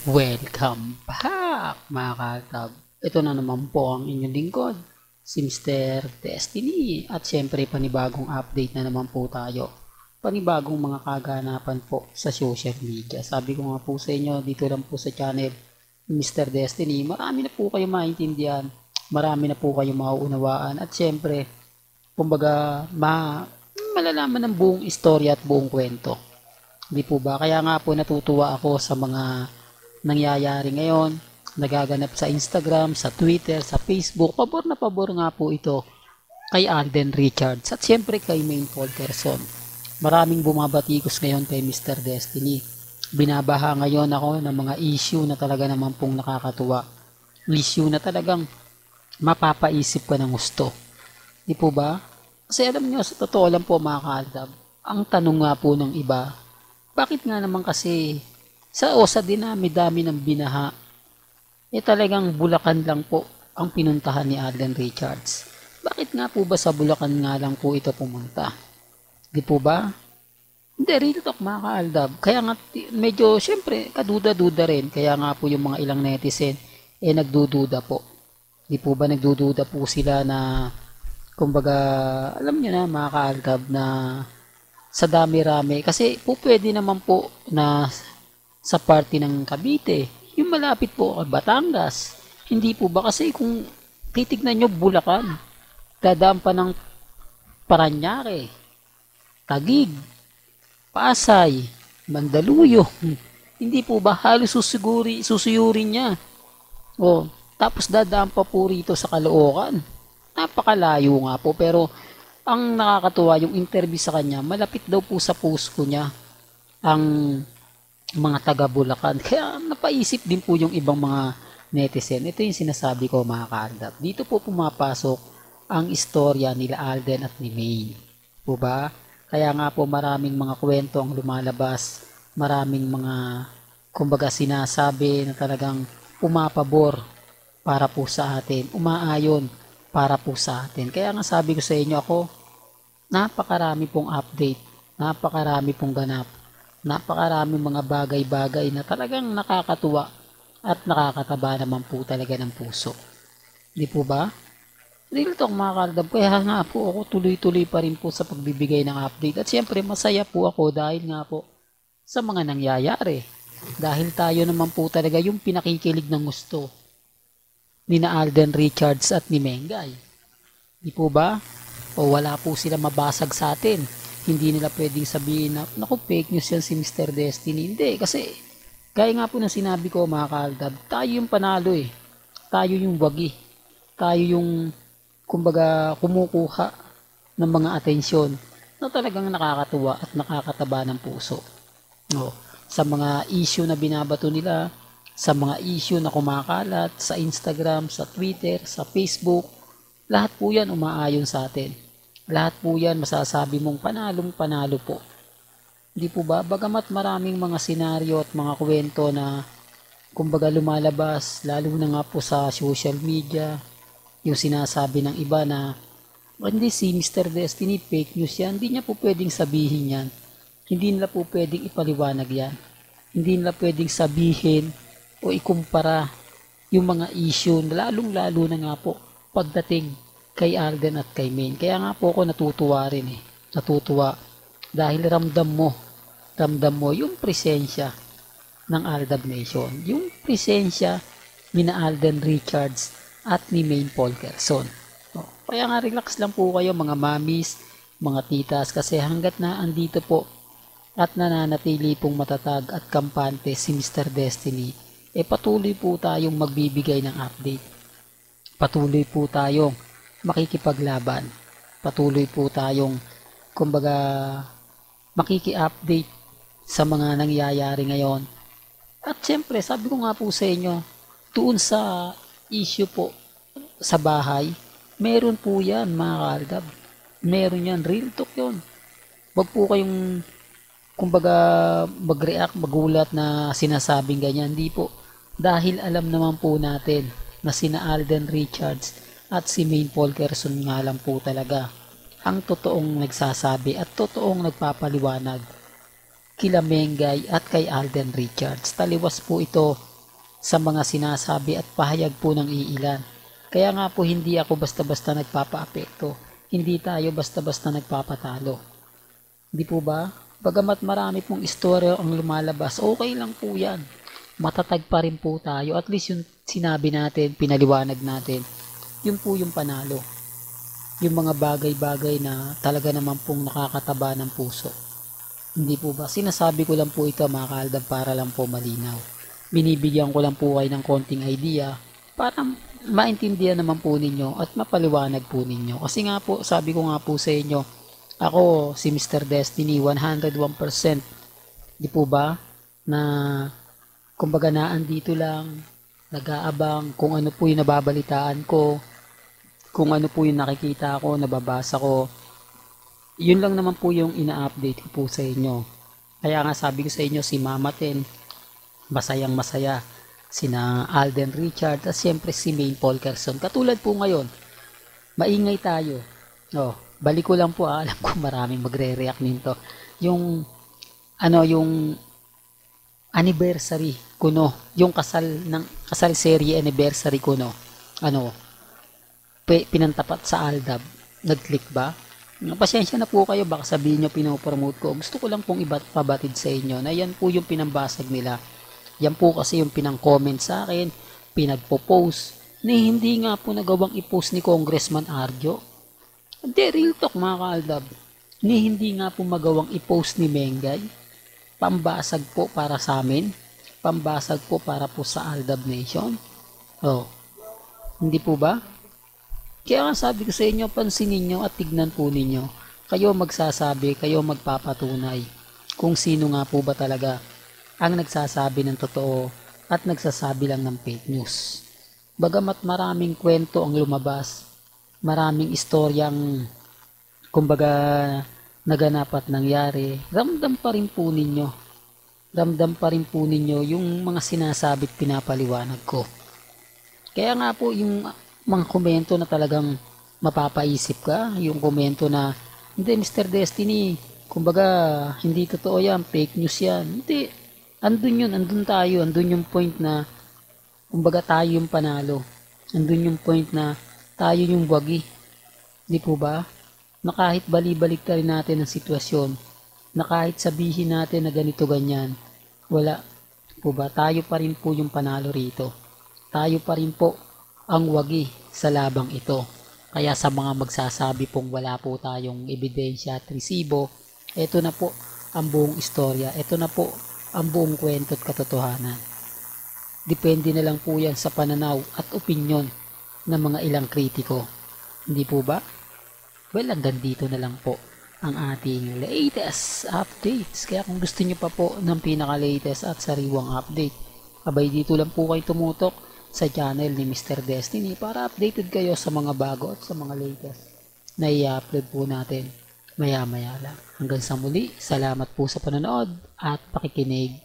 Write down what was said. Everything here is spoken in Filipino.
Welcome back mga kaltab. Ito na naman po ang inyong lingkod, si Mr. Destiny. At syempre panibagong update na naman po tayo. Panibagong mga kaganapan po sa social media. Sabi ko nga po sa inyo, dito lang po sa channel ni Mr. Destiny, marami na po kayo maintindihan, marami na po kayo mauunawaan. At syempre, kumbaga, malalaman ng buong istorya at buong kwento. Hindi po ba? Kaya nga po natutuwa ako sa mga nangyayari ngayon, nagaganap sa Instagram, sa Twitter, sa Facebook. Pabor na pabor nga po ito kay Alden Richards at siyempre kay Maine Polkerson. Maraming bumabatikos ngayon kay Mr. Destiny. Binabaha ngayon ako ng mga issue na talaga naman pong nakakatuwa. Issue na talagang mapapaisip ka ng gusto. Di po ba? Kasi alam nyo, sa totoo lang po mga kaaldab, ang tanong nga po ng iba, bakit nga naman kasi sa dinami-dami ng binaha, talagang Bulacan lang po ang pinuntahan ni Alden Richards. Bakit nga po ba sa Bulacan nga lang po ito pumunta? Di po ba? Hindi, real talk mga kaaldab. Kaya nga medyo syempre kaduda-duda rin. Kaya nga po yung mga ilang netizen nagdududa po. Di po ba nagdududa po sila na kumbaga alam nyo na mga kaaldab na sa dami-rami. Kasi po pwede naman po na sa party ng Cavite, yung malapit po kay Batangas. Hindi po ba kasi kung titignan nyo Bulacan, dadaan pa ng Paranaque, Taguig, Pasay, Mandaluyong. Hindi po ba halos susuyurin niya. O, tapos dadaan pa po rito sa Caloocan. Napakalayo nga po pero ang nakakatuwa yung interview sa kanya, malapit daw po sa puso niya ang mga taga Bulacan. Kaya napaisip din po yung ibang mga netizen. Ito yung sinasabi ko mga kaaldab. Dito po pumapasok ang istorya nila Alden at ni Maine. Po ba? Kaya nga po maraming mga kwento ang lumalabas. Maraming mga kumbaga sinasabi na talagang pumapabor para po sa atin. Umaayon para po sa atin. Kaya nga sabi ko sa inyo ako, napakarami pong update. Napakarami pong ganap. Napakarami mga bagay-bagay na talagang nakakatuwa at nakakataba naman po talaga ng puso. Di po ba? Real talk mga kaldab, kaya nga po ako tuloy-tuloy pa rin po sa pagbibigay ng update. At siyempre masaya po ako dahil nga po sa mga nangyayari. Dahil tayo naman po talaga yung pinakikilig ng gusto ni na Alden Richards at ni Mengay. Di po ba? O wala po sila mabasag sa atin. Hindi nila pwedeng sabihin na, naku, fake news yan si Mr. Destiny. Hindi, kasi, gaya nga po ng sinabi ko mga kaaldab, tayo yung panalo eh. Tayo yung wagi. Tayo yung, kumbaga, kumukuha ng mga atensyon na talagang nakakatuwa at nakakataba ng puso. No, sa mga issue na binabato nila, sa mga issue na kumakalat, sa Instagram, sa Twitter, sa Facebook, lahat po yan umaayon sa atin. Lahat po yan masasabi mong panalong panalo po. Hindi po ba? Bagamat maraming mga senaryo at mga kwento na kumbaga lumalabas, lalo na nga po sa social media, yung sinasabi ng iba na hindi si Mr. Destiny, fake news yan. Hindi niya po pwedeng sabihin yan. Hindi nila po pwedeng ipaliwanag yan. Hindi nila pwedeng sabihin o ikumpara yung mga issue, lalong-lalo na nga po pagdating kay Alden at kay Maine. Kaya nga po ako natutuwa rin eh. Natutuwa dahil ramdam mo yung presensya ng Aldab Nation. Yung presensya ni na Alden Richards at ni Maine Polkerson. Kaya nga relax lang po kayo mga mamis, mga titas kasi hanggat na andito po at nananatili pong matatag at kampante si Mr. Destiny, patuloy po tayong magbibigay ng update. Patuloy po tayong makikipaglaban. Patuloy po tayong kumbaga makiki-update sa mga nangyayari ngayon. At siyempre, sabi ko nga po sa inyo, tuon sa issue po sa bahay, meron po yan mga kaaldab. Meron yan, real talk yun. Wag po kayong kumbaga mag-react, magulat na sinasabing ganyan. Hindi po. Dahil alam naman po natin na sina Alden Richards at si Maine Polkerson nga lang po talaga ang totoong nagsasabi at totoong nagpapaliwanag kila Mengay at kay Alden Richards. Taliwas po ito sa mga sinasabi at pahayag po ng iilan. Kaya nga po hindi ako basta-basta nagpapaapekto. Hindi tayo basta-basta nagpapatalo. Di po ba? Bagamat marami pong istorya ang lumalabas, okay lang po yan. Matatag pa rin po tayo. At least yung sinabi natin, pinaliwanag natin, yun po yung panalo. Yung mga bagay-bagay na talaga naman pong nakakataba ng puso. Hindi po ba? Sinasabi ko lang po ito mga kaaldab para lang po malinaw. Binibigyan ko lang po kayo ng konting idea para maintindihan naman po ninyo at mapaliwanag po ninyo. Kasi nga po, sabi ko nga po sa inyo, ako si Mr. Destiny 101%. Di po ba? Na kumbaga naandito lang, nag-aabang kung ano po yung nababalitaan ko, kung ano po yung nakikita ko, nababasa ko. Yun lang naman po yung ina-update ko po sa inyo. Kaya nga sabi ko sa inyo, si Mama Ten, masayang masaya. Sina Alden Richard at siyempre si Maine Polkerson. Katulad po ngayon, maingay tayo. Oh, balik ko lang po alam ko maraming magre-react nito. Yung yung anniversary ko no, yung kasal serie anniversary ko no. Pinantapat sa Aldab. Nag-click ba? Pasensya na po kayo, baka sabihin nyo pinopromote ko. Gusto ko lang pong ipabatid sa inyo na yan po yung pinambasag nila. Yan po kasi yung pinang-comment sa akin, pinagpo-post, na hindi nga po nagawang i-post ni Congressman Arjo. Hindi, real talk mga kaaldab. Ni hindi nga po magawang i-post ni Mengay. Pambasag po para sa amin. Pambasag po para po sa Aldab Nation. Oh, hindi po ba? Kaya nga sabi ko sa inyo, pansinin nyo at tignan po ninyo. Kayo magsasabi, kayo magpapatunay kung sino nga po ba talaga ang nagsasabi ng totoo at nagsasabi lang ng fake news. Bagamat maraming kwento ang lumabas, maraming istoryang kumbaga naganap at nangyari, ramdam pa rin po ninyo. Ramdam pa rin po ninyo yung mga sinasabi at pinapaliwanag ko. Kaya nga po yung mga komento na talagang mapapaisip ka, yung komento na hindi Mr. Destiny, kumbaga hindi totoo yan, fake news yan. Hindi. Andun yun, andun tayo, andun yung point na kumbaga tayo yung panalo. Andun yung point na tayo yung wagi. Di po ba? Na kahit bali-balik ta rin natin ang sitwasyon, na kahit sabihin natin na ganito ganyan, wala. Po ba? Tayo pa rin po yung panalo rito. Tayo pa rin po ang wagi sa labang ito. Kaya sa mga magsasabi pong wala po tayong ebidensya at resibo, ito na po ang buong istorya. Ito na po ang buong kwento at katotohanan. Depende na lang po yan sa pananaw at opinyon ng mga ilang kritiko. Hindi po ba? Well, hanggang dito na lang po ang ating latest updates. Kaya kung gusto nyo pa po ng pinaka-latest at sariwang update, abay dito lang po kayo tumutok sa channel ni Mr. Destiny para updated kayo sa mga bago at sa mga latest na i-upload po natin maya-maya lang. Hanggang sa muli, salamat po sa panonood at pakikinig.